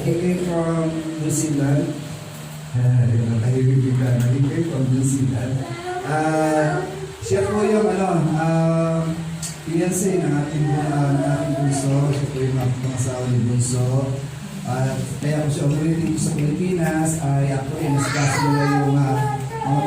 He came from New Zealand. Nakahibig bigla na. He came from New Zealand. Siya po yung fiancé ng ating bunso. Siya po yung pangasawa ni bunso. Kaya po siya umuwi dito sa Pilipinas. Ako ay nasikaso nila yung mga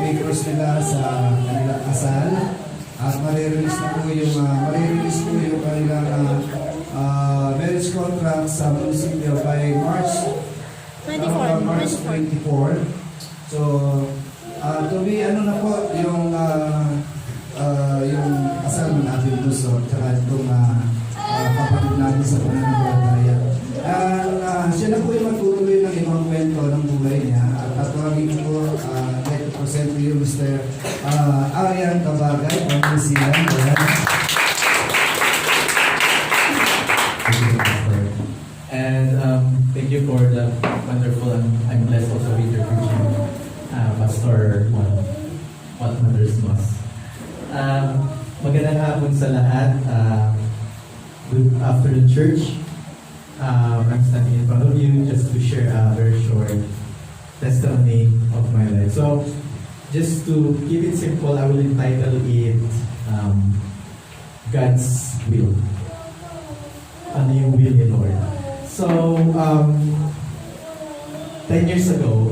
papers nila sa kanilang kasal. At marirelease po yung kanilang marriage contract sa munisipyo by March 24. So, to be na po yung kasal ng ating gusto at itong kapatid natin sa pananampalataya. Siya na po yung matutuloy ng ibang kwento ng buhay niya. At tatawagin ko like to present to you Mr. Arian Cabagay from New Zealand. And thank you for the wonderful, I'm blessed also with your preaching, Pastor What Matters Most. Magandang hapon sa lahat. Good afternoon, church. I'm standing in front of you just to share a very short testimony of my life. So, just to keep it simple, I will entitle it God's Will. Ano yung will ni Lord? So, 10 years ago,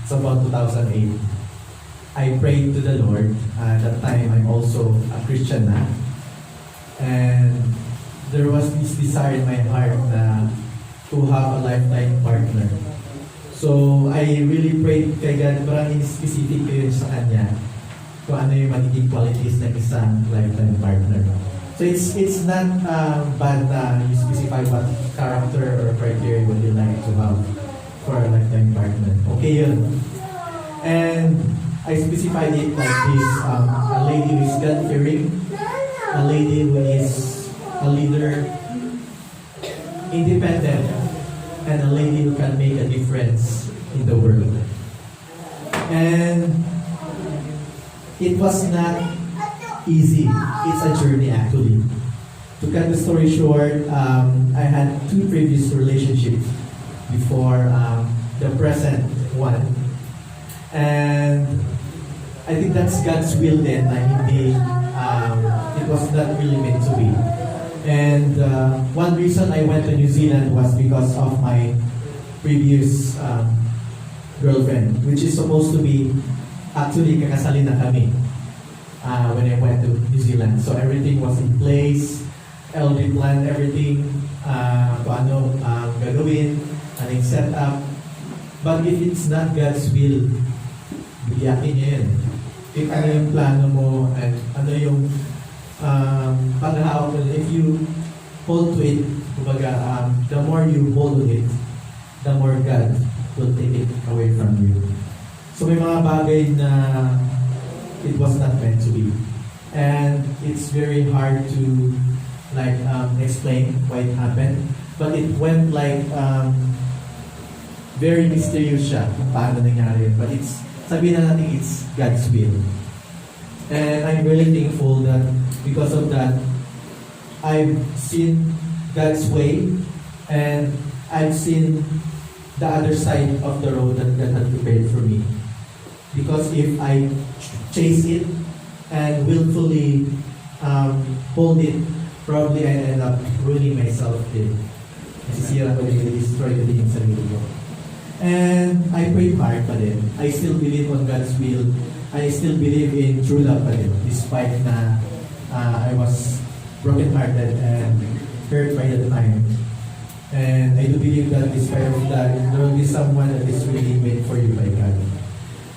it's about 2008, I prayed to the Lord. At that time, I'm also a Christian na. And there was this desire in my heart to have a lifetime partner. So, I really prayed kay God, parang in-specific ko yun sa Kanya kung ano yung magiging qualities ng isang lifetime partner. So, it's not bad na you specify what character or criteria would you like to have for a lifetime partner. Okay yun. And I specified it like this, a lady who is God-fearing, a lady who is a leader, independent, and a lady who can make a difference in the world. And it was not easy. It's a journey actually. To cut the story short, I had 2 previous relationships before the present one. And I think that's God's will then na hindi, it was not really meant to be. And one reason I went to New Zealand was because of my previous girlfriend, which is supposed to be, actually kakasalin na kami when I went to New Zealand. So everything was in place, LD planned everything, kung ano gagawin, and set up. But if it's not God's will, biyakin niya yun. If ano yung plano mo, and ano yung paghahawak mo, if you hold to it, kumbaga, the more you hold on it, the more God will take it away from you. So may mga bagay na it was not meant to be. And it's very hard to explain why it happened. But it went very mysterious siya kung paano nangyari. But sabihin na natin it's God's will. And I'm really thankful that because of that, I've seen God's way and I've seen the other side of the road that God had prepared for me. Because if I chase it and willfully hold it, probably I end up ruining myself din. Nasisira ko din, destroy ko din yung sarili ko. And I prayed hard pa din. I still believe on God's will. I still believe in true love pa din, despite na I was broken-hearted and hurt by the time. And I do believe that despite of that, there will be someone that is really made for you by God.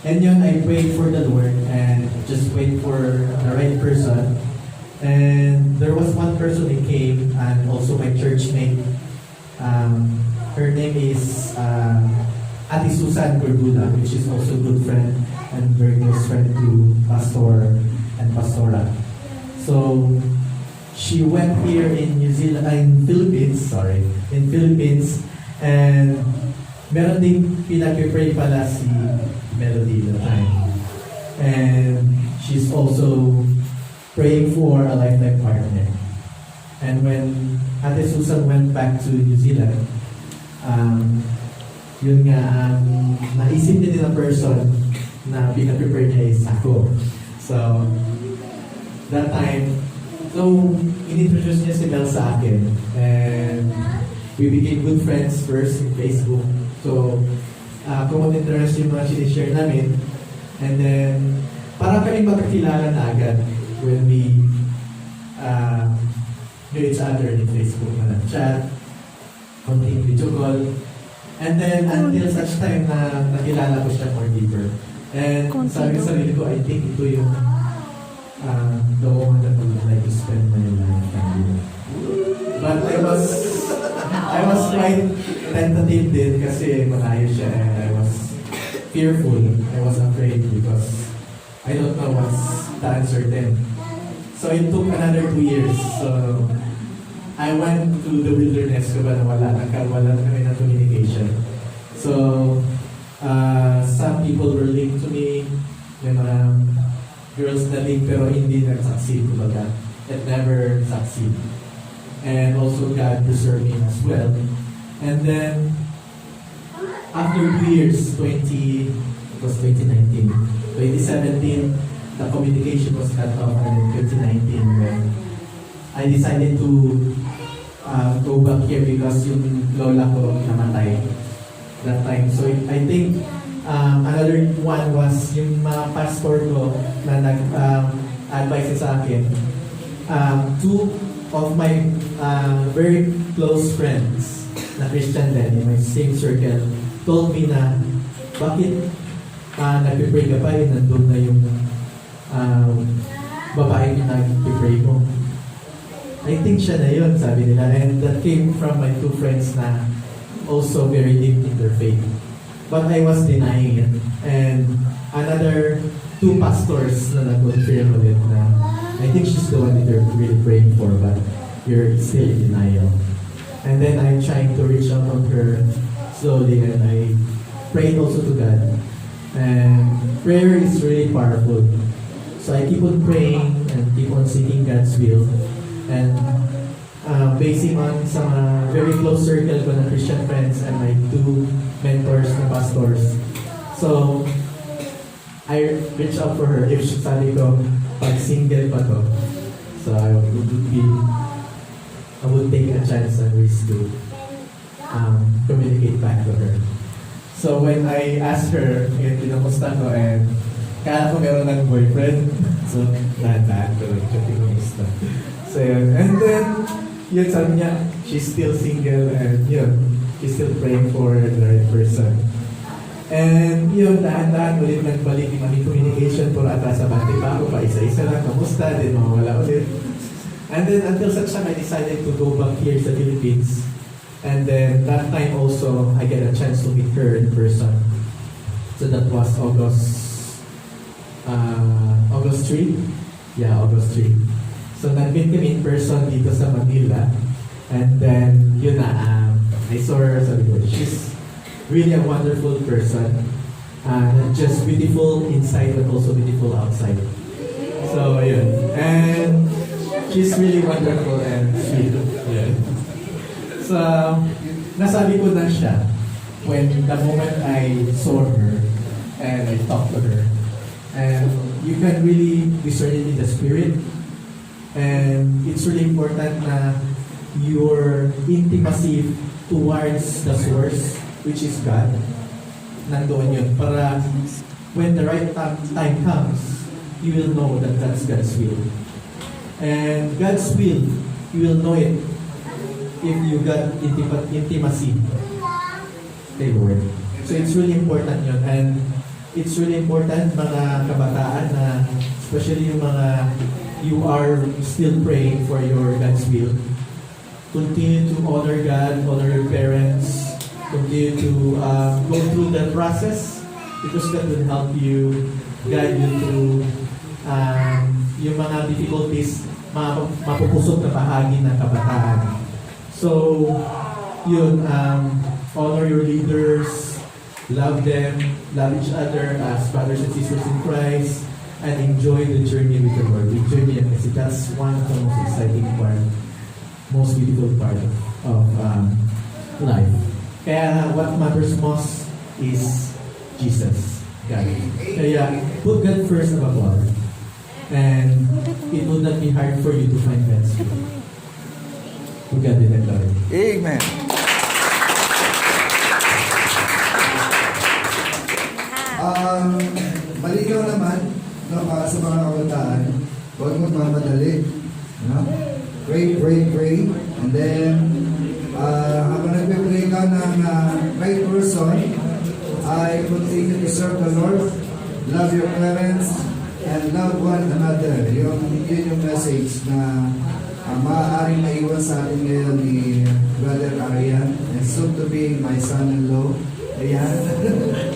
And yun, I prayed for the Lord and just wait for the right person. And there was one person who came, and also my church mate. Her name is Ate Susan Gordula, which is also a good friend and very close friend to Pastor and Pastora. So she went here in Philippines, and meron ding pinag-pray pala si Melody that time. And she's also praying for a lifetime partner. And when Ate Susan went back to New Zealand, yun nga, naisip din ng person na pinaprepare niya is ako. So, that time, so, inintroduce niya si Mel sa akin. And we became good friends first in Facebook. So, common interest yung mga sinishare namin. And then, parang kami magkakilala na agad when we knew each other in Facebook na nag-chat, konting video call. And then, until such time na nakilala ko siya more deeper. And sabi sa sarili ko, I think ito yung the woman that I would like to spend my life with. But I was quite tentative din kasi malayo siya and I was fearful. I was afraid because I don't know what's the answer then. So it took another 2 years. So I went to the wilderness kasi wala na kami ng communication. So some people were linked to me. May mga girls na link pero hindi nag-succeed. Kumbaga, it never succeed. And also God preserved me as well. And then, after 2 years, it was 2019, 2017, the communication was cut off, and in 2019, when I decided to go back here because yung lola ko namatay that time. So I think another one was yung mga pastor ko na nag-advise sa akin. Two of my very close friends na Christian din in my same circle told me na bakit nag-pray ka pa nandun na yung babae na nag-pray mo. I think siya na yun, sabi nila. And that came from my two friends na also very deep in their faith. But I was denying it. And another two pastors na nag-confirm ulit na I think she's the one that you're really praying for, but you're still in denial. And then I'm trying to reach out on her slowly, and I prayed also to God. And prayer is really powerful. So I keep on praying and keep on seeking God's will. And basing on some very close circle ko na Christian friends and my two mentors na pastors. So I reached out for her. If sabi ko, pag single pa to, so I would take a chance and risk to communicate back to her. So when I asked her, kinamusta ko, and kaya ko meron ng boyfriend, so dahan-dahan ko lang siya kinamusta. So yun, and then yun sabi niya, she's still single and yun, she's still praying for the right person. And yun, dahan-dahan ulit nagbalik yung aming communication puro atras sa bati pa ako pa isa-isa lang, kamusta, din mawawala ulit. And then until such time, I decided to go back here sa Philippines. And then that time also, I get a chance to meet her in person. So that was August 3? Yeah, August 3. So nag-meet kami in person dito sa Manila. And then, yun na, I saw her, sabi ko, she's really a wonderful person. Not just beautiful inside, but also beautiful outside. So, yun. And she's really wonderful and sweet. Yeah. So, nasabi ko na siya when the moment I saw her and I talked to her. And you can really discern it in the spirit. And it's really important na your intimacy towards the source, which is God, nandoon yun. Para when the right time comes, you will know that that's God's will. And God's will, you will know it if you got intimacy kay Lord. So it's really important yun. And it's really important, mga kabataan, na especially yung mga you are still praying for your God's will. Continue to honor God, honor your parents, continue to go through that process because that will help you, guide you through yung mga difficulties, mapupusok na bahagi ng kabataan. So, yun, honor your leaders, love them, love each other as brothers and sisters in Christ, and enjoy the journey with the Lord. Enjoy niya kasi that's one of the most exciting part most beautiful part of life. Kaya what matters most is Jesus, God. Kaya put God first above all. And it would not be hard for you to find God's will. To God be the glory. Amen. Maligaw naman, no, para sa mga kabataan, huwag magmamadali. No? Pray, pray, pray. And then, habang nagpe-pray ka ng right person, I continue to serve the Lord, love your parents, and love one another. Yun yung message na maaaring maiwan sa atin ngayon ni Brother Arian, and soon to be my son-in-law. Ayan.